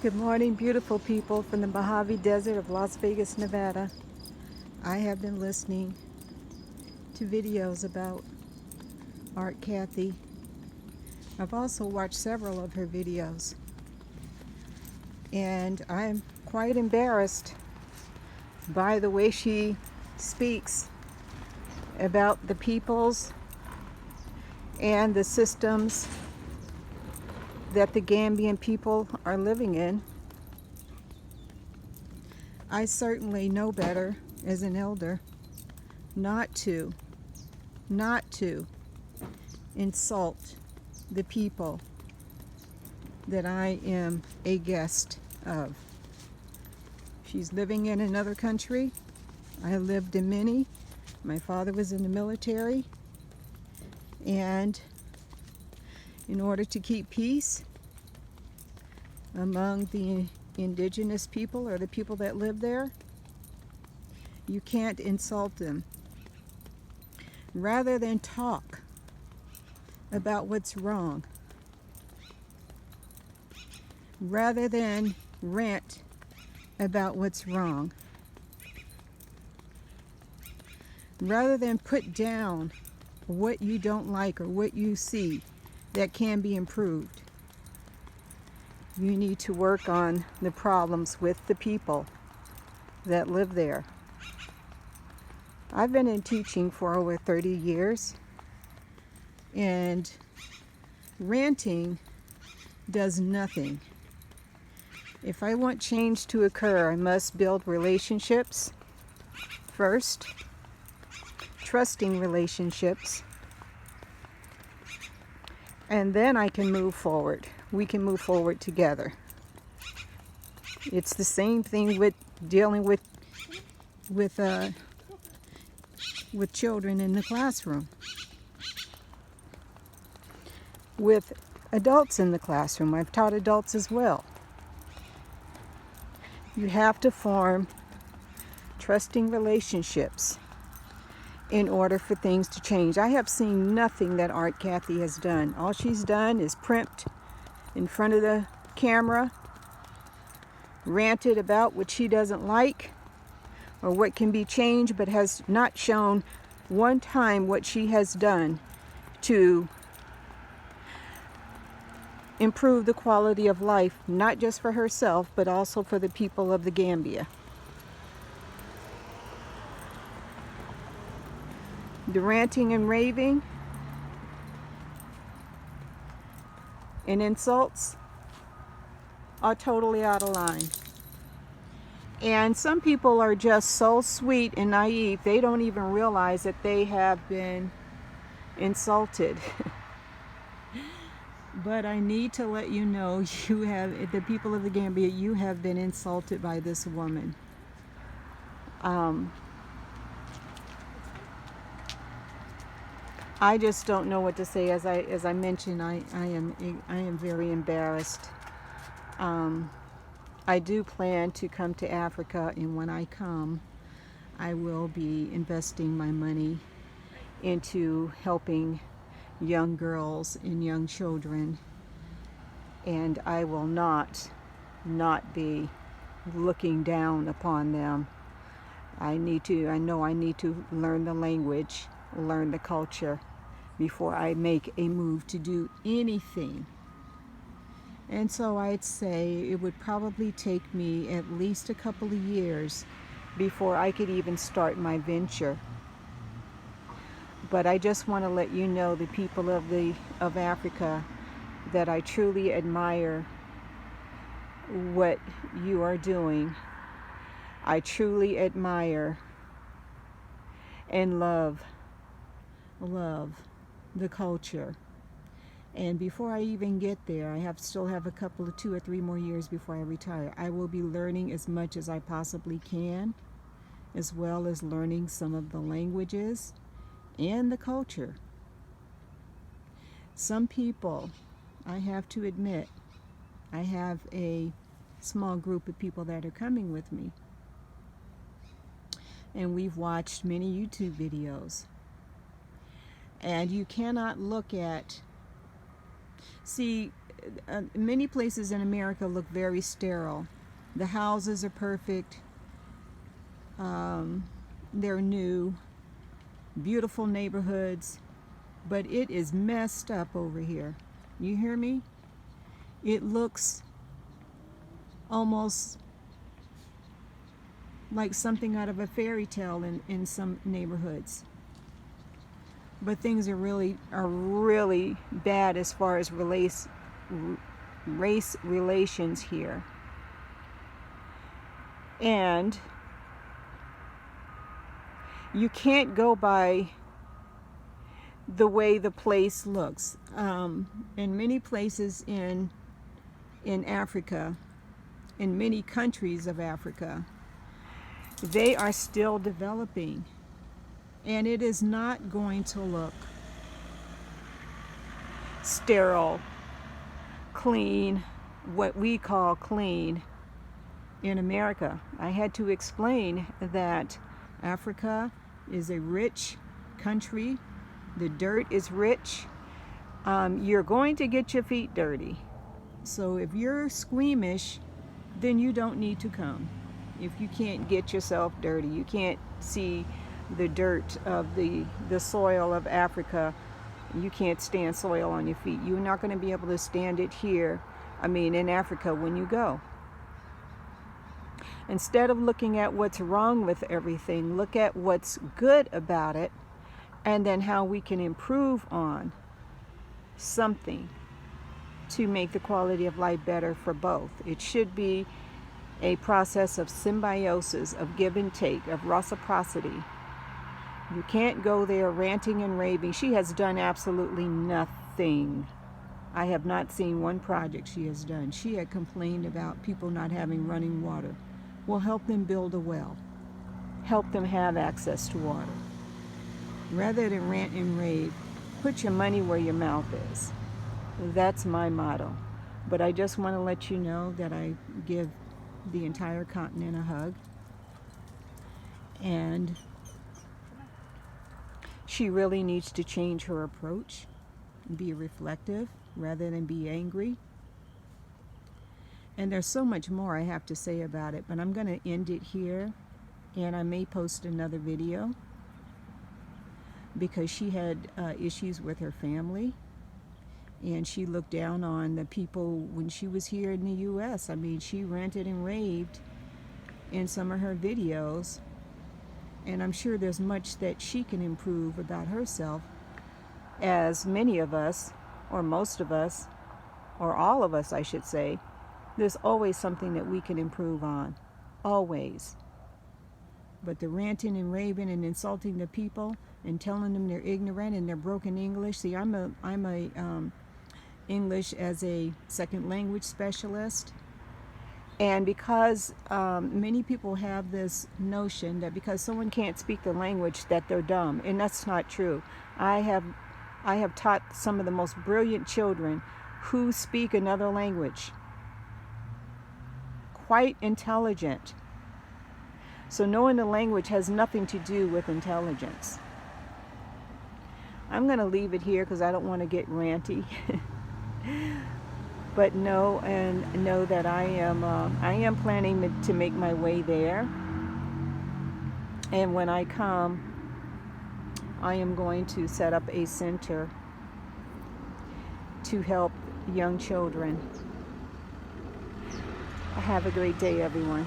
Good morning, beautiful people from the Mojave Desert of Las Vegas, Nevada. I have been listening to videos about Art Cathey. I've also watched several of her videos, and I'm quite embarrassed by the way she speaks about the peoples and the systems that the Gambian people are living in. I certainly know better as an elder not to insult the people that I am a guest of. She's living in another country. I lived in many. My father was in the military, and in order to keep peace among the indigenous people or the people that live there, you can't insult them. Rather than talk about what's wrong, rather than rant about what's wrong, rather than put down what you don't like or what you see that can be improved, you need to work on the problems with the people that live there. I've been in teaching for over 30 years, and ranting does nothing. If I want change to occur, I must build relationships first, trusting relationships, and then I can move forward. We can move forward together. It's the same thing with dealing with children in the classroom, with adults in the classroom. I've taught adults as well. You have to form trusting relationships in order for things to change. I have seen nothing that Art Cathey has done. All she's done is primped in front of the camera, ranted about what she doesn't like or what can be changed, but has not shown one time what she has done to improve the quality of life, not just for herself, but also for the people of the Gambia. The ranting and raving and insults are totally out of line. And some people are just so sweet and naive, they don't even realize that they have been insulted. But I need to let you know, the people of the Gambia, you have been insulted by this woman. I just don't know what to say. As I mentioned, I am very embarrassed. I do plan to come to Africa, and when I come, I will be investing my money into helping young girls and young children, and I will not be looking down upon them. I know I need to learn the language, learn the culture before I make a move to do anything. And so I'd say it would probably take me at least a couple of years before I could even start my venture. But I just want to let you know, the people of Africa, that I truly admire what you are doing. I truly admire and love the culture. And before I even get there, I still have a couple of 2 or 3 more years before I retire. I will be learning as much as I possibly can, as well as learning some of the languages and the culture. Some people, I have to admit, I have a small group of people that are coming with me, and we've watched many YouTube videos. And you cannot look at, see, many places in America look very sterile. The houses are perfect. They're new, beautiful neighborhoods, but it is messed up over here. You hear me? It looks almost like something out of a fairy tale in some neighborhoods. But things are really bad as far as race relations here. And you can't go by the way the place looks. In many places in Africa, in many countries of Africa, they are still developing, and it is not going to look sterile, clean, what we call clean in America. I had to explain that Africa is a rich country. The dirt is rich. You're going to get your feet dirty. So if you're squeamish, then you don't need to come. If you can't get yourself dirty, you can't see the dirt of the soil of Africa, you can't stand soil on your feet. You're not going to be able to stand it here, in Africa when you go. Instead of looking at what's wrong with everything, look at what's good about it, and then how we can improve on something to make the quality of life better for both. It should be a process of symbiosis, of give and take, of reciprocity. You can't go there ranting and raving. She has done absolutely nothing. I have not seen one project she has done. She had complained about people not having running water. Well, help them build a well. Help them have access to water. Rather than rant and rave, put your money where your mouth is. That's my motto. But I just want to let you know that I give the entire continent a hug. And she really needs to change her approach, be reflective rather than be angry. And there's so much more I have to say about it, but I'm going to end it here, and I may post another video because she had issues with her family, and she looked down on the people when she was here in the U.S. She ranted and raved in some of her videos, and I'm sure there's much that she can improve about herself, as many of us, or most of us, or all of us, I should say. There's always something that we can improve on, always. But the ranting and raving and insulting the people and telling them they're ignorant and they're broken English. See, I'm a English as a second language specialist, and because many people have this notion that because someone can't speak the language that they're dumb, and that's not true. I have taught some of the most brilliant children who speak another language. Quite intelligent. So knowing the language has nothing to do with intelligence. I'm going to leave it here because I don't want to get ranty. But know that I am planning to make my way there. And when I come, I am going to set up a center to help young children. Have a great day, everyone.